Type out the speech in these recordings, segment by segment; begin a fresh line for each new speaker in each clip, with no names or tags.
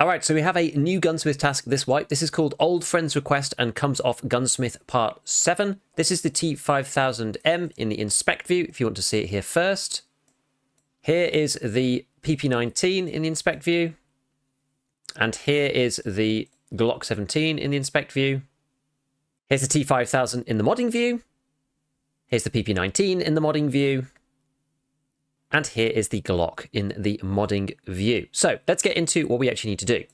All right, so we have a new Gunsmith task this wipe. This is called Old Friends Request and comes off Gunsmith Part 7. This is the T5000M in the inspect view, if you want to see it here first. Here is the PP19 in the inspect view. And here is the Glock 17 in the inspect view. Here's the T5000 in the modding view. Here's the PP19 in the modding view. And here is the Glock in the modding view. So let's get into what we actually need to do.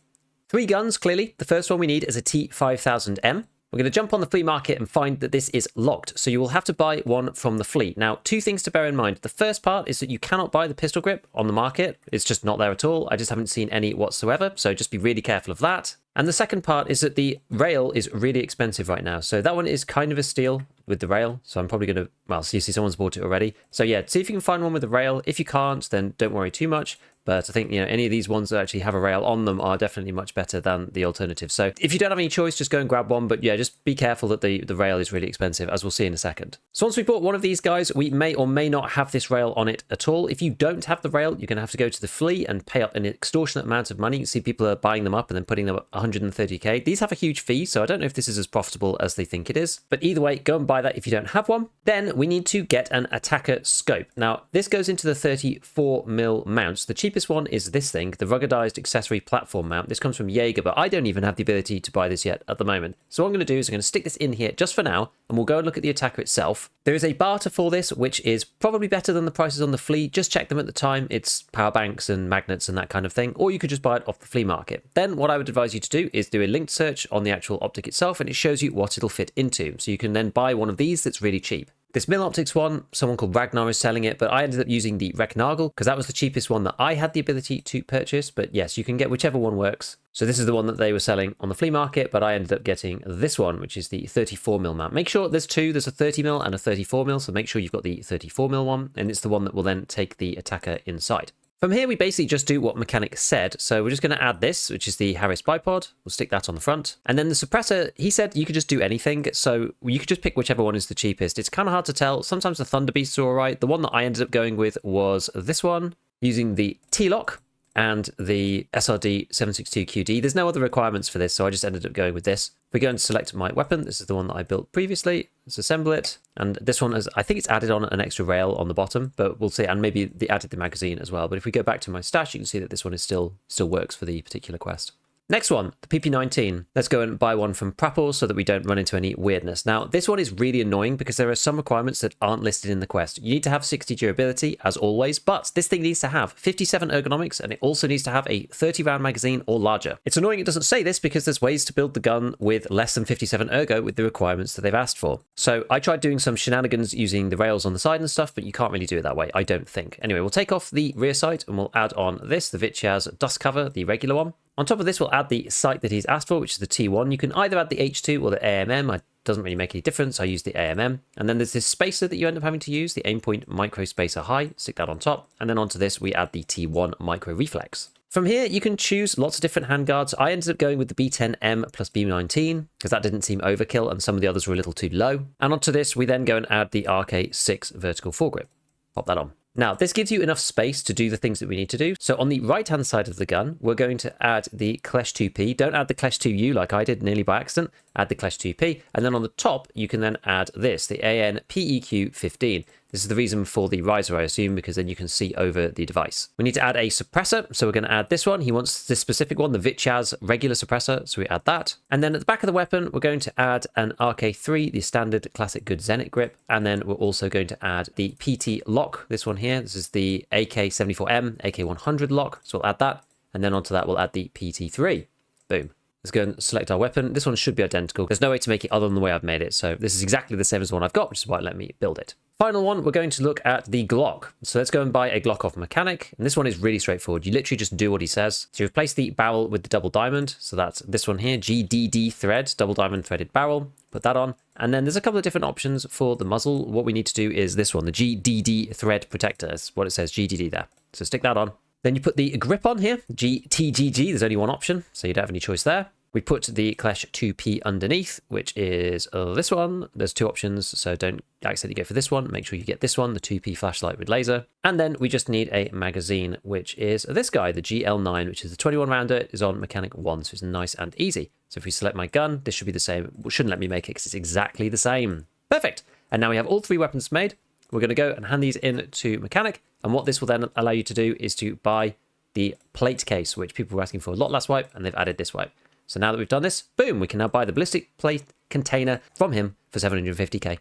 3 guns, clearly. The first one we need is a T5000M. We're going to jump on the flea market and find that this is locked. So you will have to buy one from the fleet. Now, 2 things to bear in mind. The first part is that you cannot buy the pistol grip on the market. It's just not there at all. I just haven't seen any whatsoever. So just be really careful of that. And the second part is that the rail is really expensive right now. So that one is kind of a steal with the rail. So I'm probably going to, well, so you see someone's bought it already. So yeah, see if you can find one with the rail. If you can't, then don't worry too much. But I think, you know, any of these ones that actually have a rail on them are definitely much better than the alternative. So if you don't have any choice, just go and grab one. But yeah, just be careful that the rail is really expensive, as we'll see in a second. So once we bought one of these guys, we may or may not have this rail on it at all. If you don't have the rail, you're going to have to go to the flea and pay up an extortionate amount of money. You see people are buying them up and then putting them at 130k. These have a huge fee, so I don't know if this is as profitable as they think it is. But either way, go and buy that if you don't have one. Then we need to get an attacker scope. Now, this goes into the 34mm mounts. The cheapest one is this thing, the ruggedized accessory platform mount. This comes from Jaeger, but I don't even have the ability to buy this yet at the moment. So what I'm going to do is I'm going to stick this in here just for now, and we'll go and look at the attacker itself. There is a barter for this, which is probably better than the prices on the flea. Just check them at the time. It's power banks and magnets and that kind of thing, or you could just buy it off the flea market. Then what I would advise you to do is do a linked search on the actual optic itself, and it shows you what it'll fit into. So you can then buy one of these that's really cheap. This Mill Optics one, someone called Ragnar is selling it, but I ended up using the Reknagel because that was the cheapest one that I had the ability to purchase. But yes, you can get whichever one works. So this is the one that they were selling on the flea market, but I ended up getting this one, which is the 34mm mount. Make sure there's 2. There's a 30mm and a 34mm, so make sure you've got the 34mm one, and it's the one that will then take the attacker inside. From here, we basically just do what Mechanic said. So we're just going to add this, which is the Harris bipod. We'll stick that on the front. And then the suppressor, he said you could just do anything. So you could just pick whichever one is the cheapest. It's kind of hard to tell. Sometimes the Thunder Beasts are all right. The one that I ended up going with was this one, using the T-Lock and the SRD 762QD. There's no other requirements for this, so I just ended up going with this. We're going to select my weapon. This is the one that I built previously. Let's assemble it. And this one is, I think it's added on an extra rail on the bottom, but we'll see. And maybe they added the magazine as well. But if we go back to my stash, you can see that this one is still works for the particular quest. Next one, the PP19. Let's go and buy one from Prapor so that we don't run into any weirdness. Now, this one is really annoying because there are some requirements that aren't listed in the quest. You need to have 60 durability, as always, but this thing needs to have 57 ergonomics, and it also needs to have a 30-round magazine or larger. It's annoying it doesn't say this because there's ways to build the gun with less than 57 ergo with the requirements that they've asked for. So I tried doing some shenanigans using the rails on the side and stuff, but you can't really do it that way, I don't think. Anyway, we'll take off the rear sight and we'll add on this, the Vityaz dust cover, the regular one. On top of this, we'll add the sight that he's asked for, which is the T1. You can either add the H2 or the AMM. It doesn't really make any difference. I use the AMM. And then there's this spacer that you end up having to use, the Aimpoint Micro Spacer High. Stick that on top. And then onto this, we add the T1 Micro Reflex. From here, you can choose lots of different handguards. I ended up going with the B10M plus B19 because that didn't seem overkill and some of the others were a little too low. And onto this, we then go and add the RK6 vertical foregrip. Pop that on. Now, this gives you enough space to do the things that we need to do. So on the right-hand side of the gun, we're going to add the Clash 2P. Don't add the Clash 2U like I did nearly by accident. Add the Clash 2P. And then on the top, you can then add this, the AN PEQ15. This is the reason for the riser, I assume, because then you can see over the device. We need to add a suppressor, so we're going to add this one. He wants this specific one, the Vityaz regular suppressor, so we add that. And then at the back of the weapon, we're going to add an RK3, the standard classic good Zenit grip. And then we're also going to add the PT lock, this one here. This is the AK74M, AK100 lock, so we'll add that. And then onto that, we'll add the PT3. Boom. Let's go and select our weapon. This one should be identical. There's no way to make it other than the way I've made it. So this is exactly the same as the one I've got, which is why it let me build it. Final one, we're going to look at the Glock. So let's go and buy a Glock off Mechanic. And this one is really straightforward. You literally just do what he says. So you replace the barrel with the double diamond. So that's this one here, GDD thread, double diamond threaded barrel. Put that on. And then there's a couple of different options for the muzzle. What we need to do is this one, the GDD thread protector. That's what it says, GDD there. So stick that on. Then you put the grip on here, GTGG. There's only one option, so you don't have any choice there. We put the Clash 2P underneath, which is this one. There's two options, so don't accidentally go for this one. Make sure you get this one, the 2P flashlight with laser. And then we just need a magazine, which is this guy, the GL9, which is the 21 rounder. It is on mechanic 1, so it's nice and easy. So if we select my gun, this should be the same. It shouldn't let me make it because it's exactly the same. Perfect. And now we have all 3 weapons made. We're going to go and hand these in to mechanic. And what this will then allow you to do is to buy the plate case, which people were asking for a lot last wipe, and they've added this wipe. So now that we've done this, boom, we can now buy the ballistic plate container from him for 750k.